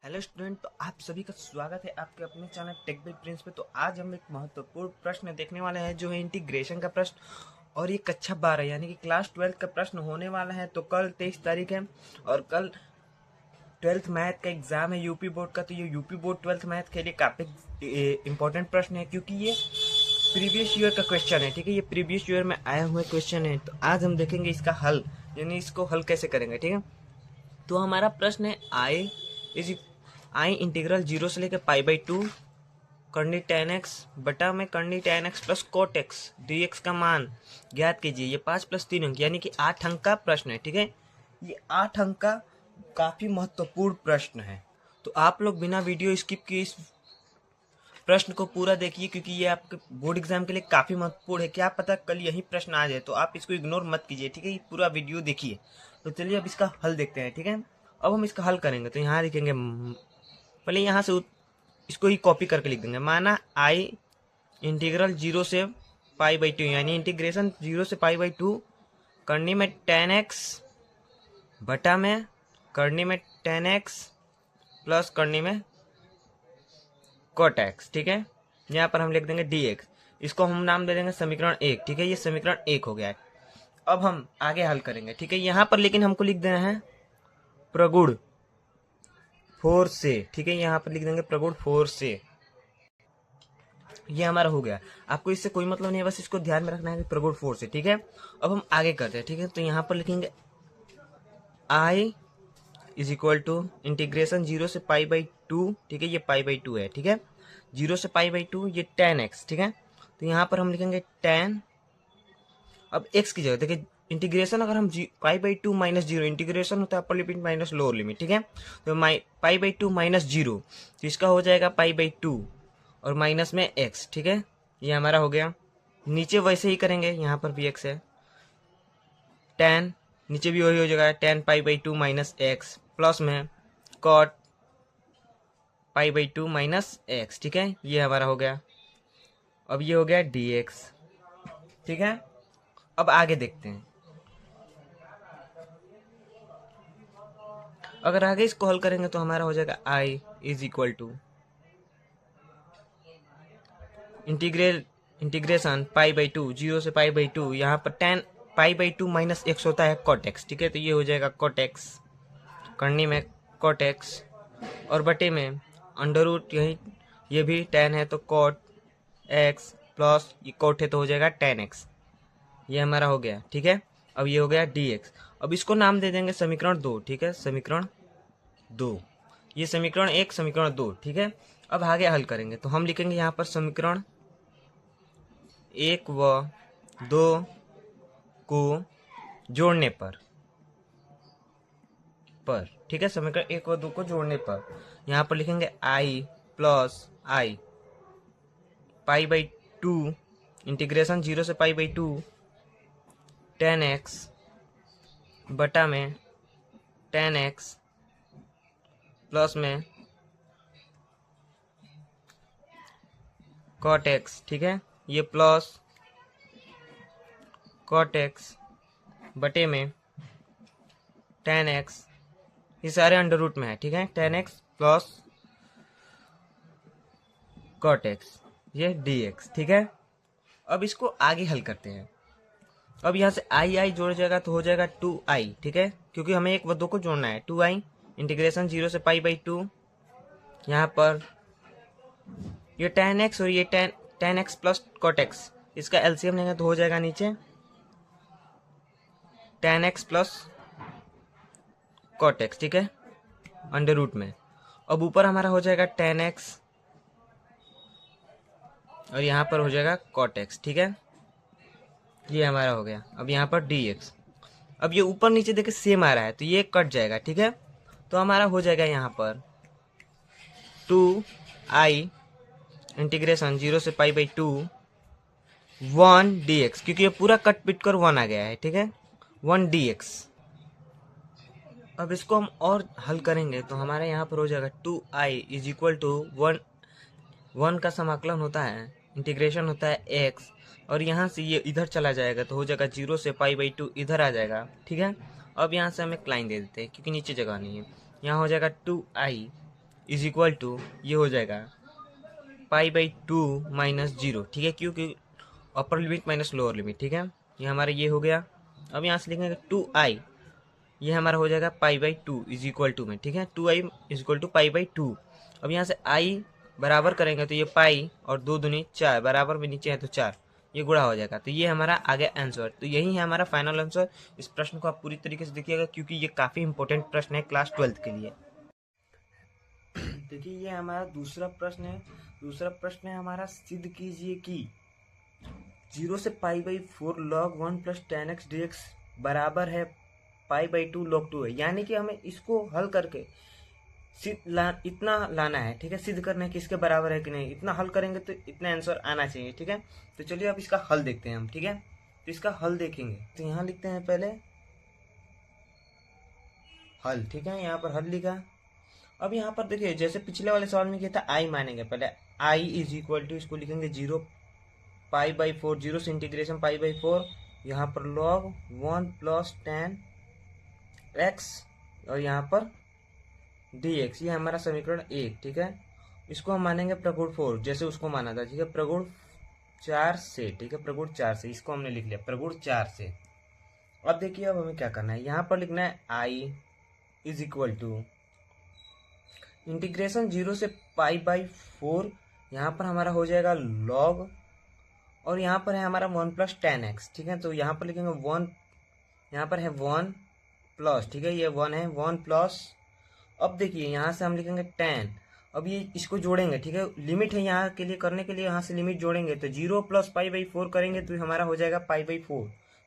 Hello student, तो आप सभी का स्वागत है आपके अपने चैनल टेक विद प्रिंस पे। तो आज हम एक महत्वपूर्ण प्रश्न देखने वाले हैं जो है इंटीग्रेशन का प्रश्न, और ये कक्षा 12 यानी कि क्लास 12 का प्रश्न होने वाला है। तो कल 23 तारीख है और कल 12th मैथ का एग्जाम है यूपी बोर्ड का। तो ये यूपी बोर्ड 12th मैथ के लिए काफ़ी इंपॉर्टेंट प्रश्न है, क्योंकि ये प्रीवियस ईयर का क्वेश्चन है। ठीक है, ये प्रीवियस ईयर में आया हुआ क्वेश्चन है। तो आज हम देखेंगे इसका हल, यानी इसको हल कैसे करेंगे। ठीक है, तो हमारा प्रश्न है आई इंटीग्रल 0 से लेकर π/2 करनी tan x बटा में करनी tan x plus cot x dx का मान ज्ञात कीजिए। ये 5 + 3 अंक यानी कि 8 अंक का प्रश्न है। ठीक है, ये 8 अंक का काफी महत्वपूर्ण प्रश्न है। तो आप लोग बिना वीडियो स्किप किए इस प्रश्न को पूरा देखिए, क्योंकि ये आपके बोर्ड एग्जाम के लिए काफी महत्वपूर्ण है। क्या पता कल यही प्रश्न आ जाए, तो आप इसको इग्नोर मत कीजिए। ठीक है, ये पूरा वीडियो देखिए। तो चलिए अब इसका हल देखते हैं। ठीक है, अब हम इसका हल करेंगे। तो यहाँ लिखेंगे, पहले यहाँ से इसको ही कॉपी करके लिख देंगे। माना आई इंटीग्रल 0 से π/2 यानी इंटीग्रेशन 0 से π/2 करनी में tan x बटा में करनी में tan x प्लस करनी में cot x। ठीक है, यहाँ पर हम लिख देंगे dx। इसको हम नाम दे देंगे समीकरण 1। ठीक है, ये समीकरण 1 हो गया है। अब हम आगे हल करेंगे। ठीक है, यहाँ पर लेकिन हमको लिख देना है प्रगुण 4 से। ठीक है, यहाँ पर लिख देंगे प्रगुण 4 से। ये हमारा हो गया। आपको इससे कोई मतलब नहीं है, बस इसको ध्यान में रखना है कि प्रगुण 4 से। ठीक है, अब हम आगे करते हैं। ठीक है, तो यहाँ पर लिखेंगे i is equal to integration 0 से π/2। ठीक है, ये π/2 है। ठीक है, 0 से π/2 ये tan x। ठीक है, तो यहाँ पर हम लिखेंगे tan। अब x की जगह देखिए, इंटीग्रेशन अगर हम π/2 माइनस 0, इंटीग्रेशन होता है अपर लिमिट माइनस लोअर लिमिट। ठीक है, तो π/2 माइनस 0, तो इसका हो जाएगा π/2 और माइनस में x। ठीक है, ये हमारा हो गया। नीचे वैसे ही करेंगे, यहाँ पर भी x है। tan नीचे भी वही हो जाएगा, tan π/2 माइनस x प्लस में cot π/2 माइनस x। ठीक है, ये हमारा हो गया। अब ये हो गया dx। ठीक है, अब आगे देखते हैं। अगर आगे इसको हल करेंगे तो हमारा हो जाएगा i is equal to integration π/2 0 से π/2, यहाँ पर tan π/2 माइनस x होता है cot x। ठीक है, तो ये हो जाएगा cot x करनी में cot x और बटे में अंडर रूट, यही ये भी tan है तो cot x प्लस ये cot है तो हो जाएगा tan x। ये हमारा हो गया। ठीक है, अब ये हो गया dx। अब इसको नाम दे देंगे समीकरण 2। ठीक है, समीकरण 2, ये समीकरण 1 समीकरण 2। ठीक है, अब आगे हल करेंगे तो हम लिखेंगे यहाँ पर समीकरण 1 व 2 को जोड़ने पर। ठीक है, समीकरण 1 व 2 को जोड़ने पर यहाँ पर लिखेंगे i प्लस i π/2 इंटीग्रेशन 0 से π/2 tan x बटा में tan x प्लस में cot x। ठीक है, ये प्लस cot x बटे में tan x, ये सारे अंडर रूट में है। ठीक है, tan x plus cot x, ये dx। ठीक है, अब इसको आगे हल करते हैं। अब यहाँ से i जोड़ जाएगा तो हो जाएगा 2i। ठीक है, क्योंकि हमें 1 व 2 को जोड़ना है। 2i इंटीग्रेशन 0 से π/2, यहाँ पर ये tan x और ये tan x plus cot x, इसका एलसीएम लेंगे तो हो जाएगा नीचे tan x plus cot x। ठीक है, अंडर रूट में। अब ऊपर हमारा हो जाएगा tan x और यहाँ पर हो जाएगा cot x। ठीक है, ये हमारा हो गया। अब यहाँ पर dx। अब ये ऊपर नीचे देखिए सेम आ रहा है तो ये कट जाएगा। ठीक है, तो हमारा हो जाएगा यहाँ पर 2i इंटीग्रेशन 0 से π/2 1 dx, क्योंकि ये पूरा कट पिट कर 1 आ गया है। ठीक है, 1 dx। अब इसको हम और हल करेंगे तो हमारे यहाँ पर हो जाएगा 2i इज इक्वल टू 1 का समाकलन होता है, इंटीग्रेशन होता है x, और यहाँ से ये इधर चला जाएगा तो हो जाएगा 0 से π/2 इधर आ जाएगा। ठीक है, अब यहाँ से हम एक लाइन दे देते हैं क्योंकि नीचे जगह नहीं है। यहाँ हो जाएगा 2i इज इक्वल टू ये हो जाएगा पाई बाई 2 माइनस 0, ठीक है, क्योंकि अपर लिमिट माइनस लोअर लिमिट, ठीक है। ये हमारा ये हो गया। अब यहाँ से लिखेंगे 2i, ये हमारा हो जाएगा pi by 2 is equal to में, ठीक है, 2i is equal to pi by 2। अब यहाँ से i बराबर करेंगे तो ये पाई और 2 दूनी 4, बराबर में नीचे है तो 4, ये गुणा हो जाएगा। तो ये हमारा आगे आंसर, तो यही है हमारा फाइनल आंसर। इस प्रश्न को आप पूरी तरीके से देखिएगा क्योंकि ये काफ़ी इंपॉर्टेंट प्रश्न है क्लास 12 के लिए। देखिए ये हमारा दूसरा प्रश्न है। दूसरा प्रश्न है हमारा, सिद्ध कीजिए कि 0 से pi by 4 log 1 plus 10x dx बराबर है पाई बाई 2 log 2 है। यानी कि हमें इसको हल करके इतना लाना है, ठीक है, सिद्ध करना है कि इसके बराबर है कि नहीं। इतना हल करेंगे तो इतना आंसर आना चाहिए, ठीक है। तो चलिए अब इसका हल देखते हैं हम, ठीक है। तो इसका हल देखेंगे तो यहाँ लिखते हैं पहले हल, ठीक है, यहाँ पर हल लिखा। अब यहाँ पर देखिए जैसे पिछले वाले सवाल में किया था आई मानेंगे, पहले आई इज इक्वल टू इसको लिखेंगे 0 पाई बाई 4, 0 से इंटीग्रेशन पाई बाई 4, यहाँ पर log 1 प्लस 10x और यहाँ पर dx, ये हमारा समीकरण 1, ठीक है। इसको हम मानेंगे प्रगुण 4 जैसे उसको माना था, ठीक है, प्रगुण 4 से, ठीक है, प्रगुण 4 से, इसको हमने लिख लिया प्रगुण 4 से। अब देखिए अब हमें क्या करना है, यहाँ पर लिखना है I is equal to integration 0 से पाई बाई 4, यहाँ पर हमारा हो जाएगा log, और यहाँ पर है हमारा 1 प्लस 10x, ठीक है। तो यहाँ पर लिखेंगे 1, यहाँ पर है 1 प्लस, ठीक है, ये 1 है, 1 प्लस। अब देखिए यहाँ से हम लिखेंगे 10, अब ये इसको जोड़ेंगे, ठीक है, लिमिट है यहाँ के लिए करने के लिए, यहाँ से लिमिट जोड़ेंगे तो 0 प्लस पाई बाई 4 करेंगे तो हमारा हो जाएगा पाई बाई 4।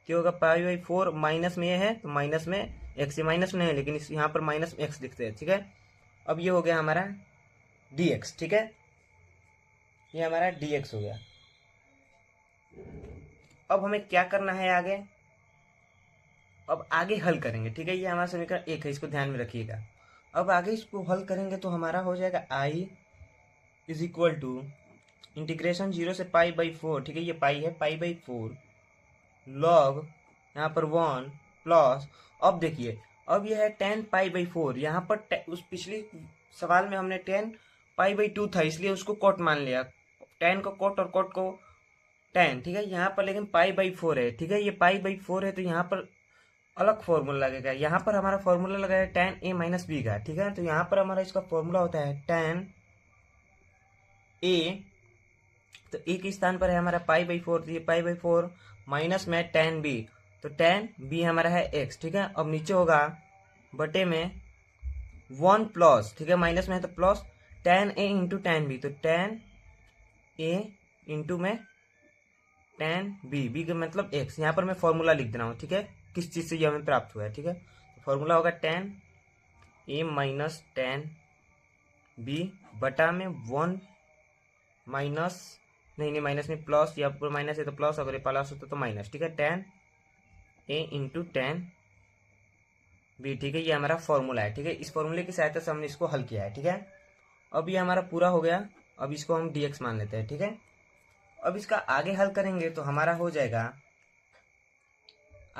क्या होगा, पाई बाई 4 माइनस में ये है तो माइनस में एक्स, ये माइनस में है लेकिन इस यहाँ पर माइनस एक्स लिखते हैं, ठीक है। अब ये हो गया हमारा dx, ठीक है, ये हमारा dx हो गया। अब हमें क्या करना है आगे, अब आगे हल करेंगे, ठीक है, ये हमारा समीकरण 1 है, इसको ध्यान में रखिएगा। अब आगे इसको हल करेंगे तो हमारा हो जाएगा i is equal to integration 0 से पाई बाई 4, ठीक है, ये पाई है, पाई बाई 4 log यहाँ पर 1 प्लस। अब देखिए अब ये है 10 पाई बाई 4, यहाँ पर उस पिछली सवाल में हमने 10 पाई बाई 2 था इसलिए उसको कोट मान लिया, 10 को कोट और कोट को 10, ठीक है। यहाँ पर लेकिन पाई बाई 4 है, ठीक है, ये पाई बाई 4 है तो यहाँ पर अलग फॉर्मूला लगेगा। यहाँ पर हमारा फॉर्मूला लगा है tan a माइनस बी का, ठीक है। तो यहाँ पर हमारा इसका फॉर्मूला होता है tan a, तो a के स्थान पर है हमारा पाई बाई 4, तो ये पाई बाई 4 माइनस में tan b, तो tan b हमारा है x, ठीक है। अब नीचे होगा बटे में 1 प्लस, ठीक है, माइनस में है तो plus tan a into tan b, तो tan a इंटू में tan b, b का मतलब x। यहाँ पर मैं फॉर्मूला लिख दे रहा हूँ, ठीक है, किस चीज़ से ये हमें प्राप्त हुआ है, ठीक है। तो फॉर्मूला होगा tan a minus tan b बटा में 1 माइनस, नहीं माइनस नहीं प्लस, या पर माइनस है तो प्लस, अगर ये प्लस होता तो माइनस, ठीक है, tan a into tan b, ठीक है, ये हमारा फॉर्मूला है, ठीक है। इस फॉर्मूले की सहायता से हमने इसको हल किया है, ठीक है। अब ये हमारा पूरा हो गया, अब इसको हम dx मान लेते हैं, ठीक है। अब इसका आगे हल करेंगे तो हमारा हो जाएगा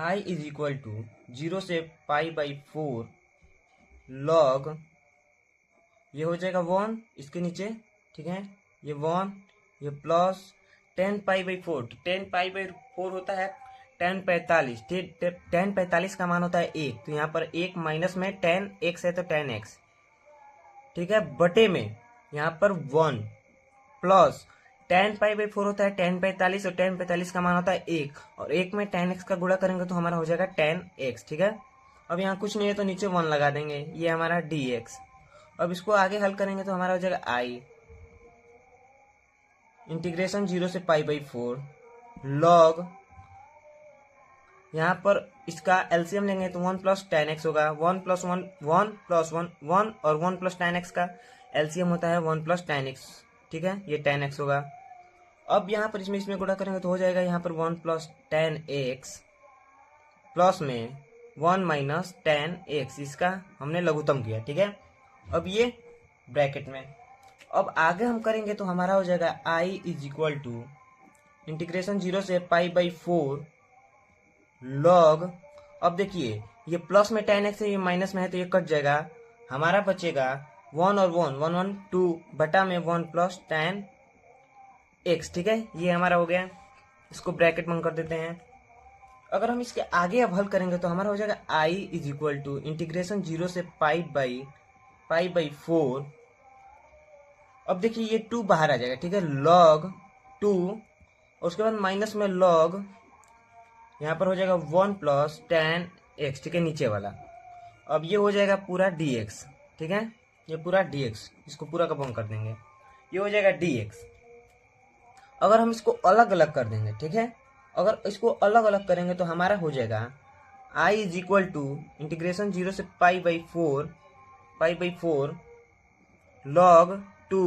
i इज इक्वल टू 0 से पाई बाई 4 log, ये हो जाएगा 1 इसके नीचे, ठीक है, ये 1, ये plus 10 pi by 4, 10 pi by 4 होता है tan 45, tan 45 का मान होता है 1, तो यहाँ पर 1 माइनस में tan x है तो tan x, ठीक है, बटे में यहाँ पर 1 प्लस tan पाई बाई 4 होता है tan 45, और tan 45 का मान होता है 1, और 1 में tan x का गुणा करेंगे तो हमारा हो जाएगा tan x, ठीक है। अब यहाँ कुछ नहीं है तो नीचे 1 लगा देंगे, ये हमारा dx। अब इसको आगे हल करेंगे तो हमारा हो जाएगा i इंटीग्रेशन 0 से पाई बाई 4 log, यहाँ पर इसका एलसीएम लेंगे तो 1 प्लस tan x होगा, 1 प्लस 1 1 प्लस 1 1, और 1 प्लस tan x का एलसीएम होता है 1 प्लस tan x, ठीक है, ये tan x होगा। अब यहाँ पर इसमें गुणा करेंगे तो हो जाएगा यहाँ पर 1 प्लस tan x प्लस में 1 माइनस tan x, इसका हमने लघुत्तम किया, ठीक है। अब ये ब्रैकेट में, अब आगे हम करेंगे तो हमारा हो जाएगा i is equal to integration 0 से पाई बाई 4 log, अब देखिए ये प्लस में tan x है, ये माइनस में है तो ये कट जाएगा, हमारा बचेगा वन और वन, वन वन टू बटा में वन प्लस टेन एक्स, ठीक है, ये हमारा हो गया। इसको ब्रैकेट में कर देते हैं। अगर हम इसके आगे अब हल करेंगे तो हमारा हो जाएगा I is equal to integration 0 से पाई बाई 4। अब देखिए ये 2 बाहर आ जाएगा, ठीक है, log 2 और उसके बाद माइनस में log, यहाँ पर हो जाएगा 1 प्लस टेन एक्स, ठीक है, नीचे वाला। अब ये हो जाएगा पूरा dx, ठीक है, ये पूरा dx, इसको पूरा का बंद कर देंगे, ये हो जाएगा dx। अगर हम इसको अलग अलग कर देंगे, ठीक है, अगर इसको अलग अलग करेंगे तो हमारा हो जाएगा i is equal to integration 0 से pi by four log 2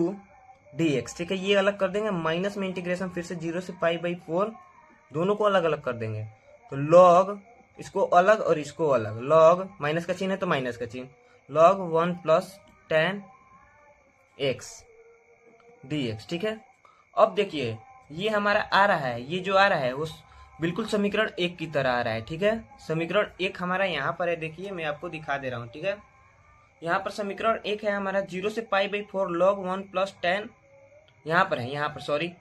dx, ठीक है, ये अलग कर देंगे, माइनस में इंटीग्रेशन फिर से 0 से पाई बाई 4, दोनों को अलग अलग कर देंगे। तो log, इसको अलग और इसको अलग, log माइनस का चिन्ह है तो माइनस का चिन्ह, log 1 plus ten x dx, ठीक है। अब देखिए ये हमारा आ रहा है, ये जो आ रहा है वो बिल्कुल समीकरण 1 की तरह आ रहा है, ठीक है। समीकरण 1 हमारा यहाँ पर है, देखिए मैं आपको दिखा दे रहा हूँ, ठीक है। यहाँ पर समीकरण 1 है हमारा 0 से pi by 4 log 1 plus ten, यहाँ पर है, यहाँ पर सॉरी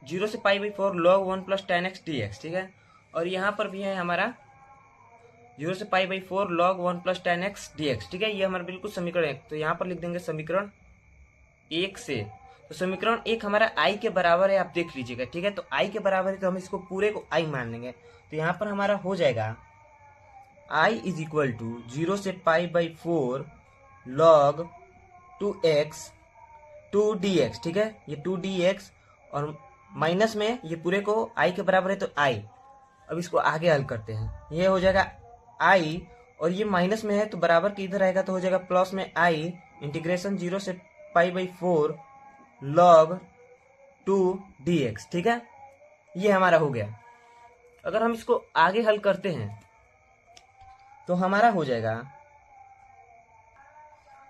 0 से pi by 4 log 1 plus ten x dx, ठीक है। और यहाँ पर भी है हमारा 0 से pi by 4 log 1 plus ten x dx, ठीक है, ये हमारा बिल्कुल समीकरण 1। तो यहाँ पर लिख देंगे समीकरण 1 से, तो समीकरण 1 हमारा i के बराबर है, आप देख लीजिएगा, ठीक है। तो i के बराबर है तो हम इसको पूरे को i मान लेंगे। तो यहाँ पर हमारा हो जाएगा i इज इक्वल टू 0 से pi by 4 log 2x 2dx, ठीक है, ये 2dx और माइनस में ये पूरे को i के बराबर है तो i। अब इसको आगे हल करते हैं, ये हो जाएगा i और ये माइनस में है तो बराबर के इधर आएगा तो हो जाएगा प्लस में i इंटीग्रेशन 0 से पाई बाई 4 log 2 dx, ठीक है, ये हमारा हो गया। अगर हम इसको आगे हल करते हैं तो हमारा हो जाएगा,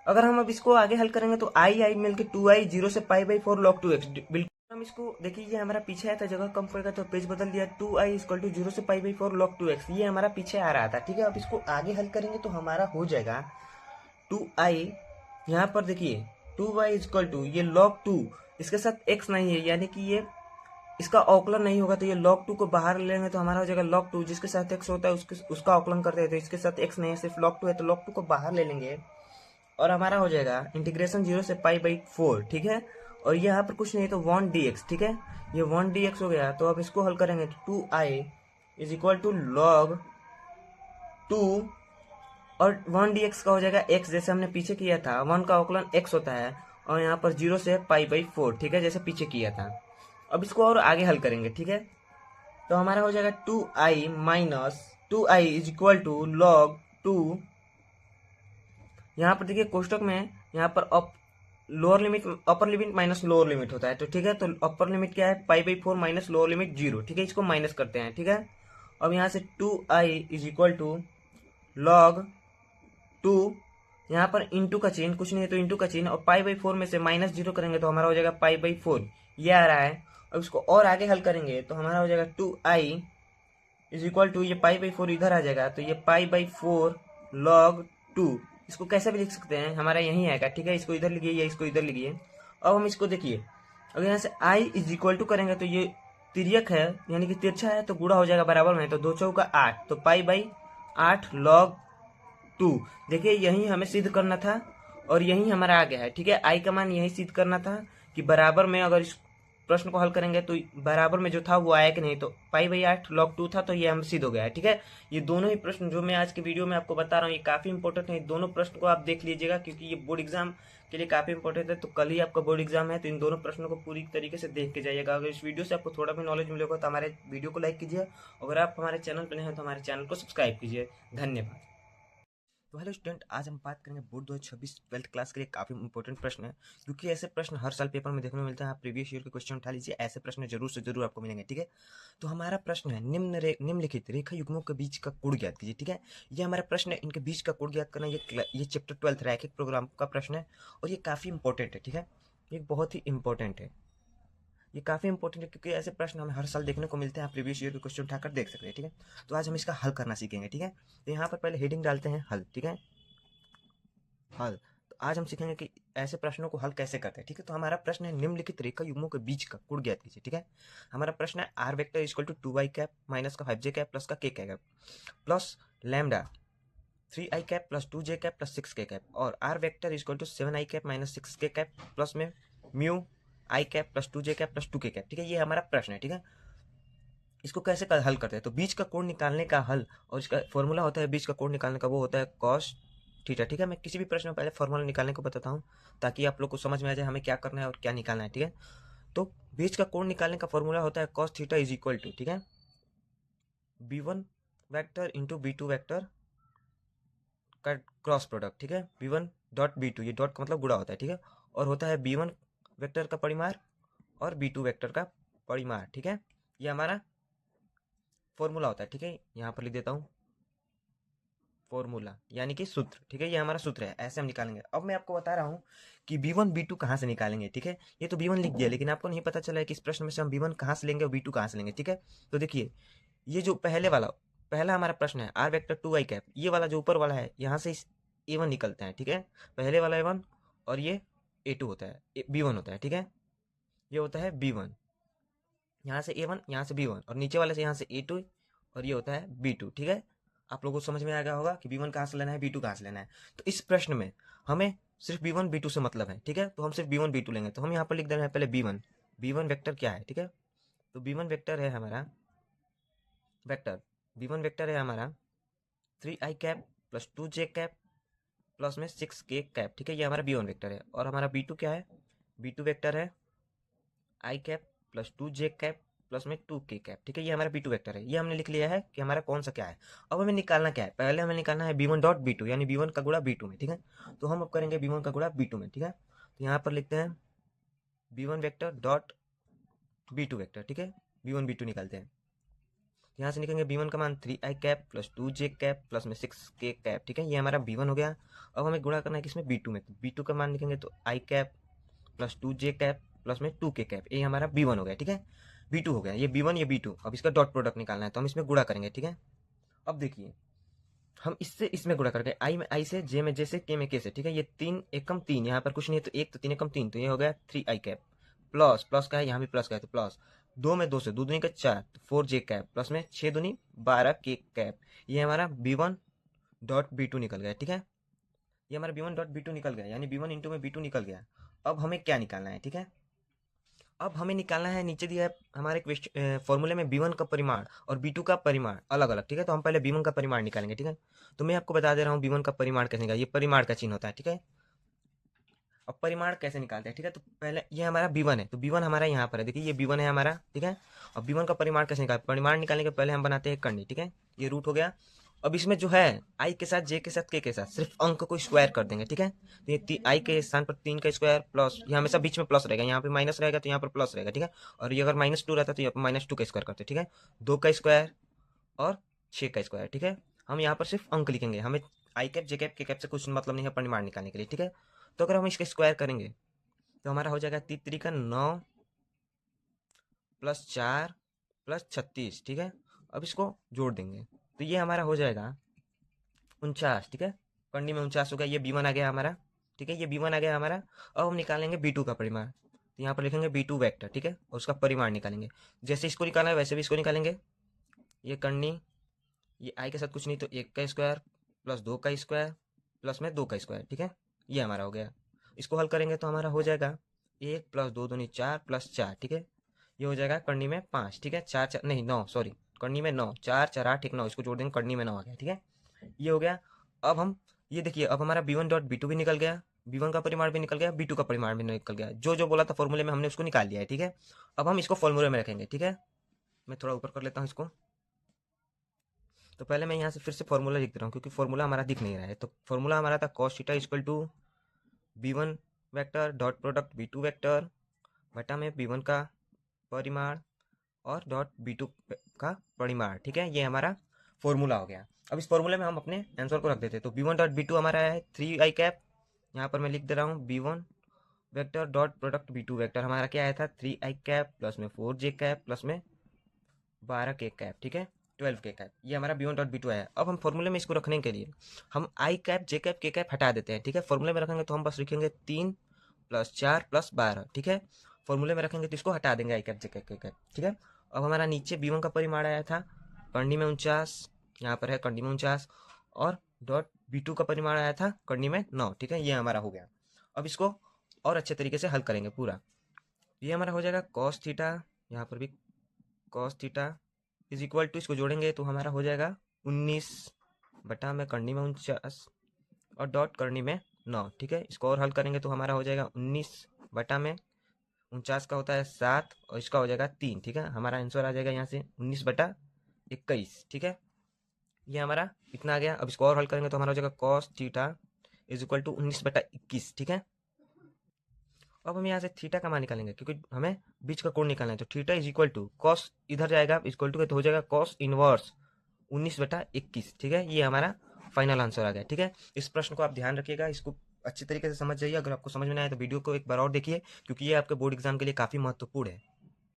अगर हम अब इसको आगे हल करेंगे तो आई मिलके 2i 0 से पाई बाई 4 log 2x, बिल्कुल हम इसको देखिए, ये हमारा पीछे आया था, जगह कम पड़ेगा तो पेज बदल दिया, 2i इक्वल टू 0 से पाई बाई 4 log 2x, ये हमारा पीछे आ रहा था, ठीक है। अब इसको आगे हल करेंगे तो हमारा हो जाएगा 2i, यहाँ पर देखिए 2y इक्वल टू ये log 2, इसके साथ x नहीं है यानी कि ये इसका अवकलन नहीं होगा, तो ये log 2 को बाहर लेंगे तो हमारा हो जाएगा log 2, जिसके साथ x होता है उसका अवकलन करते हैं, तो इसके साथ x नहीं है, सिर्फ log 2 है, तो log 2 को बाहर ले लेंगे और हमारा हो जाएगा इंटीग्रेशन 0 से पाई बाई 4, ठीक है। और यहाँ पर कुछ नहीं तो 1 dx, ठीक है, ये 1 dx हो गया। तो अब इसको हल करेंगे तो 2i is equal to log 2 और 1 dx का हो जाएगा x, जैसे हमने पीछे किया था, 1 का अवकलन x होता है और यहाँ पर 0 से पाई बाई 4, ठीक है, जैसे पीछे किया था। अब इसको और आगे हल करेंगे, ठीक है, तो हमारा हो जाएगा 2i minus 2i is equal to log 2, यहाँ पर देखिए कोष्टक में यहाँ पर lower limit upper limit minus lower limit होता है, तो ठीक है, तो अपर लिमिट क्या है pi by 4 minus lower limit 0, ठीक है, इसको माइनस करते हैं, ठीक है। अब यहाँ से 2i is equal to log 2, यहाँ पर इंटू का चिन्ह, कुछ नहीं है तो इंटू का चिन्ह, और पाई बाई 4 में से माइनस 0 करेंगे तो हमारा हो जाएगा पाई बाई 4, ये आ रहा है। अब इसको और आगे हल करेंगे तो हमारा हो जाएगा 2i इज इक्वल टू, ये पाई बाई 4 इधर आ जाएगा तो ये पाई बाई 4 log 2, इसको कैसे भी लिख सकते हैं, हमारा यही आएगा, ठीक है, इसको इधर लिखिए या इसको इधर लिखिए। अब हम इसको देखिए, अगर यहाँ से i इज इक्वल टू करेंगे तो ये तिर्यक है यानी कि तिरछा है तो गुणा हो जाएगा बराबर में, तो 2 चौका 8, तो पाई बाई 8 log 2, देखिए यही हमें सिद्ध करना था और यही हमारा आ गया है, ठीक है, i का मान यही सिद्ध करना था कि बराबर में, अगर इस प्रश्न को हल करेंगे तो बराबर में जो था वो आया कि नहीं, तो पाई बाई 8 log 2 था, तो ये हम सिद्ध हो गया है, ठीक है। ये दोनों ही प्रश्न जो मैं आज के वीडियो में आपको बता रहा हूँ ये काफ़ी इंपॉर्टेंट है, दोनों प्रश्न को आप देख लीजिएगा क्योंकि ये बोर्ड एग्जाम के लिए काफ़ी इंपॉर्टेंट है। तो कल ही आपका बोर्ड एग्जाम है, तो इन दोनों प्रश्नों को पूरी तरीके से देख के जाइएगा। अगर इस वीडियो से आपको थोड़ा भी नॉलेज मिलेगा तो हमारे वीडियो को लाइक कीजिए, अगर आप हमारे चैनल पर नए हैं तो हमारे चैनल को सब्सक्राइब कीजिए। धन्यवाद। तो हेलो स्टूडेंट, आज हम बात करेंगे बोर्ड 2026 ट्वेल्थ क्लास के लिए काफ़ी इंपॉर्टेंट प्रश्न है, क्योंकि ऐसे प्रश्न हर साल पेपर में देखने को मिलते हैं। आप प्रीवियस ईयर के क्वेश्चन उठा लीजिए, ऐसे प्रश्न जरूर से जरूर आपको मिलेंगे, ठीक है। तो हमारा प्रश्न है निम्नलिखित रेखा युग्मों के बीच का कोण ज्ञात कीजिए, ठीक है। ये हमारा प्रश्न है, इनके बीच का कोण ज्ञात करना, ये चैप्टर 12 रैखिक प्रोग्राम का प्रश्न है और ये काफ़ी इंपॉर्टेंट है, ठीक है, ये बहुत ही इंपॉर्टेंट है, ये काफ़ी इंपॉर्टेंट है क्योंकि ऐसे प्रश्न हमें हर साल देखने को मिलते हैं। आप प्रीवियस ईयर के क्वेश्चन उठाकर देख सकते हैं, ठीक है। तो आज हम इसका हल करना सीखेंगे, ठीक है। तो यहाँ पर पहले हेडिंग डालते हैं हल, ठीक है, हल। तो आज हम सीखेंगे कि ऐसे प्रश्नों को हल कैसे करते हैं। ठीक है, तो हमारा प्रश्न है निम्नलिखित रेखा युग्मों के बीच का कोण ज्ञात कीजिए। ठीक है, हमारा प्रश्न है r vector equal to 2i cap minus का 5j कैप प्लस का k cap plus lambda 3i cap plus 2j cap plus 6k cap और r vector equal to 7i cap minus 6k cap plus में mu i cap plus 2j cap plus 2k cap. ठीक है, ये हमारा प्रश्न है। ठीक है, इसको कैसे हल करते हैं, तो बीच का कोण निकालने का हल और इसका फॉर्मूला होता है बीच का कोण निकालने का, वो होता है कॉस थीटा। ठीक है, मैं किसी भी प्रश्न में पहले फॉर्मूला निकालने को बताता हूँ ताकि आप लोग को समझ में आ जाए हमें क्या करना है और क्या निकालना है। ठीक है, तो बीच का कोण निकालने का फॉर्मूला होता है cos theta is equal to, ठीक है, b1 vector into b2 vector का क्रॉस प्रोडक्ट। ठीक है, b1 डॉट b2, ये डॉट का मतलब गुणा होता है। ठीक है, और होता है b1 वेक्टर का परिमाण और b2 वेक्टर का परिमाण। ठीक है, ये हमारा फॉर्मूला होता है। ठीक है, यहाँ पर लिख देता हूँ फॉर्मूला यानी कि सूत्र। ठीक है, ये हमारा सूत्र है, ऐसे हम निकालेंगे। अब मैं आपको बता रहा हूँ कि b1 b2 कहाँ से निकालेंगे। ठीक है, ये तो b1 लिख दिया लेकिन आपको नहीं पता चला है कि इस प्रश्न में से हम b1 कहाँ से लेंगे और b2 कहाँ से लेंगे। ठीक है, तो देखिए ये जो पहला हमारा प्रश्न है आर वेक्टर 2i कैप, ये वाला जो ऊपर वाला है यहाँ से इस a1 निकलते हैं। ठीक है, पहले वाला a1 और ये a2 होता है, b1 होता है। ठीक है, ये होता है b1, यहाँ से a1 यहाँ से b1 और नीचे वाले से यहाँ से a2 और ये होता है b2। ठीक है, आप लोगों को समझ में आ गया होगा कि b1 कहाँ से लेना है, b2 कहाँ से लेना है। तो इस प्रश्न में हमें सिर्फ b1 b2 से मतलब है। ठीक है, तो हम सिर्फ b1 b2 लेंगे। तो हम यहाँ पर लिख दे रहे हैं पहले b1 वेक्टर क्या है। ठीक है, तो b1 वेक्टर है हमारा b1 वेक्टर है हमारा 3i cap plus 2j cap plus में 6k कैप। ठीक है, ये हमारा b1 वेक्टर है। और हमारा b2 क्या है, b2 वेक्टर है i cap plus 2j cap plus में 2k कैप। ठीक है, ये हमारा b2 वेक्टर है। ये हमने लिख लिया है कि हमारा कौन सा क्या है। अब हमें निकालना क्या है, पहले हमें निकालना है b1 डॉट b2 यानी b1 का गुणा b2 में। ठीक है, तो हम अब करेंगे b1 का गुणा b2 में। ठीक है, तो यहाँ पर लिखते हैं b1 vector dot b2 vector. ठीक है, b1 b2 निकालते हैं, यहाँ से निकलेंगे b1 का मान 3i cap plus 2j cap plus में 6k कैप। ठीक है, ये हमारा b1 हो गया। अब हमें गुणा करना है किसमें, b2 में। तो b2 का मान लिखेंगे तो i cap plus 2j cap plus में 2k कैप, ये हमारा b1 हो गया। ठीक है, b2 हो गया, ये b1 ये b2। अब इसका डॉट प्रोडक्ट निकालना है तो हम इसमें गुणा करेंगे। ठीक है, अब देखिए हम इससे इसमें गुणा करके आई में आई से, जे में जे से, के में के से। ठीक है, ये 3 एकम 3, यहाँ पर कुछ नहीं है तो 1, तो 3 एकम 3, तो ये हो गया 3i कैप प्लस प्लस का है, यहाँ भी प्लस का है तो प्लस 2 में 2 से 2 दूनी का 4, 4j कैप प्लस में 6 दूनी 12k कैप। ये हमारा b1 डॉट b2 निकल गया। ठीक है, ये हमारा b1 डॉट b2 निकल गया यानी b1 इंटू में b2 निकल गया। अब हमें क्या निकालना है, ठीक है, अब हमें निकालना है, नीचे दिया है हमारे क्वेश्चन फॉर्मूले में b1 का परिमाण और b2 का परिमाण अलग अलग। ठीक है, तो हम पहले b1 का परिमाण निकालेंगे। ठीक है, तो मैं आपको बता दे रहा हूँ b1 का परिमाण कैसे निकाल, ये परिमाण का चिन्ह होता है। ठीक है, अब परिमाण कैसे निकालते हैं। ठीक है, तो पहले ये हमारा b1 है तो b1 हमारा यहाँ पर है, देखिए ये b1 है हमारा। ठीक है, अब b1 का परिमाण कैसे निकाल, परिमाण निकालने के पहले हम बनाते हैं कंडी। ठीक है, ये रूट हो गया। अब इसमें जो है आई के साथ, जे के साथ, के साथ सिर्फ अंक को स्क्वायर कर देंगे। ठीक है, तो ये आई के स्थान पर 3 का स्क्वायर प्लस, ये हमेशा बीच में प्लस रहेगा, यहाँ पे माइनस रहेगा तो यहाँ पर प्लस रहेगा। ठीक है, और ये अगर -2 रहता तो यहाँ पर -2 का स्क्वायर करते। ठीक है, 2 का स्क्वायर और 6 का स्क्वायर। ठीक है, हम यहाँ पर सिर्फ अंक लिखेंगे, हमें आई कैप जे कैप के कैप से कुछ मतलब नहीं है परिमाण निकालने के लिए। ठीक है, तो अगर हम इसका स्क्वायर करेंगे तो हमारा हो जाएगा 3 का 9 प्लस 4 प्लस 36। ठीक है, अब इसको जोड़ देंगे तो ये हमारा हो जाएगा 49। ठीक है, कंडी में 49 हो गया, ये b1 आ गया हमारा। ठीक है, ये b1 आ गया हमारा। अब हम निकालेंगे b2 का परिमाण, तो यहाँ पर लिखेंगे b2 वेक्टर। ठीक है, और उसका परिमाण निकालेंगे, जैसे इसको निकाला है वैसे भी इसको निकालेंगे। ये कंडी, ये आई के साथ कुछ नहीं तो 1 का स्क्वायर प्लस 2 का स्क्वायर प्लस में 2 का स्क्वायर। ठीक है, ये हमारा हो गया। इसको हल करेंगे तो हमारा हो जाएगा 1 प्लस 2 दूनी 4 प्लस 4। ठीक है, ये हो जाएगा करनी में 5। ठीक है, 4 4 नहीं 9, सॉरी करनी में 9, 4 4 8 9, इसको जोड़ देंगे करनी में 9 आ गया। ठीक है, ये हो गया। अब हम ये देखिए, अब हमारा b1 डॉट b2 भी निकल गया, b1 का परिमाण भी निकल गया, b2 का परिमाण भी निकल गया, जो जो बोला था फॉर्मूले में हमने उसको निकाल लिया है। ठीक है, अब हम इसको फॉर्मूले में रखेंगे। ठीक है, मैं थोड़ा ऊपर कर लेता हूँ इसको, तो पहले मैं यहाँ से फिर से फॉर्मूला लिख दे रहा हूँ क्योंकि फॉर्मूला हमारा दिख नहीं रहा है। तो फॉर्मूला हमारा था cos theta equal to b1 vector dot product b2 vector बटा में b1 का परिमाण और डॉट b2 का परिमाण। ठीक है, ये हमारा फॉर्मूला हो गया। अब इस फॉर्मूले में हम अपने आंसर को रख देते हैं, तो b1 डॉट b2 हमारा है 3i कैप, यहाँ पर मैं लिख दे रहा हूँ b1 vector dot product b2 vector हमारा क्या आया था 3i कैप प्लस में 4j कैप प्लस में 12k कैप। ठीक है, 12 के कैप, ये हमारा B1 डॉट B2 है। अब हम फॉर्मूले में इसको रखने के लिए हम आई कैप जे कैप के कैप हटा देते हैं, ठीक है। फॉर्मूले में रखेंगे तो हम बस लिखेंगे 3 + 4 + 12, ठीक है। फॉर्मूले में रखेंगे तो इसको हटा देंगे आई कैप जे कैप के कैप, ठीक है। अब हमारा नीचे B1 का परिमाण आया था करनी में 49, यहाँ पर है करनी में 49, और डॉट B2 का परिमाण आया था करनी में 9, ठीक है। ये हमारा हो गया। अब इसको और अच्छे तरीके से हल करेंगे पूरा। ये हमारा हो जाएगा कॉस थीटा, यहाँ पर भी cos theta is equal to, इसको जोड़ेंगे तो हमारा हो जाएगा 19 बटा में करनी में 49 और डॉट करनी में 9, ठीक है। इसको और हल करेंगे तो हमारा हो जाएगा 19 बटा में 49 का होता है 7 और इसका हो जाएगा 3, ठीक है। हमारा आंसर आ जाएगा यहाँ से 19 बटा 21, ठीक है। ये हमारा इतना आ गया। अब इसको और हल करेंगे तो हमारा हो जाएगा cos theta is equal to 19 बटा 21, ठीक है। अब हम यहाँ से थीटा का मान निकालेंगे क्योंकि हमें बीच का कोण निकालना है, तो theta is equal to cos इधर जाएगा इक्वल टू तो हो जाएगा कॉस इनवर्स 19 बटा 21, ठीक है। ये हमारा फाइनल आंसर आ गया, ठीक है। इस प्रश्न को आप ध्यान रखिएगा, इसको अच्छी तरीके से समझ जाइए। अगर आपको समझ में नहीं आए तो वीडियो को एक बार और देखिए क्योंकि ये आपके बोर्ड एग्जाम के लिए काफ़ी महत्वपूर्ण है।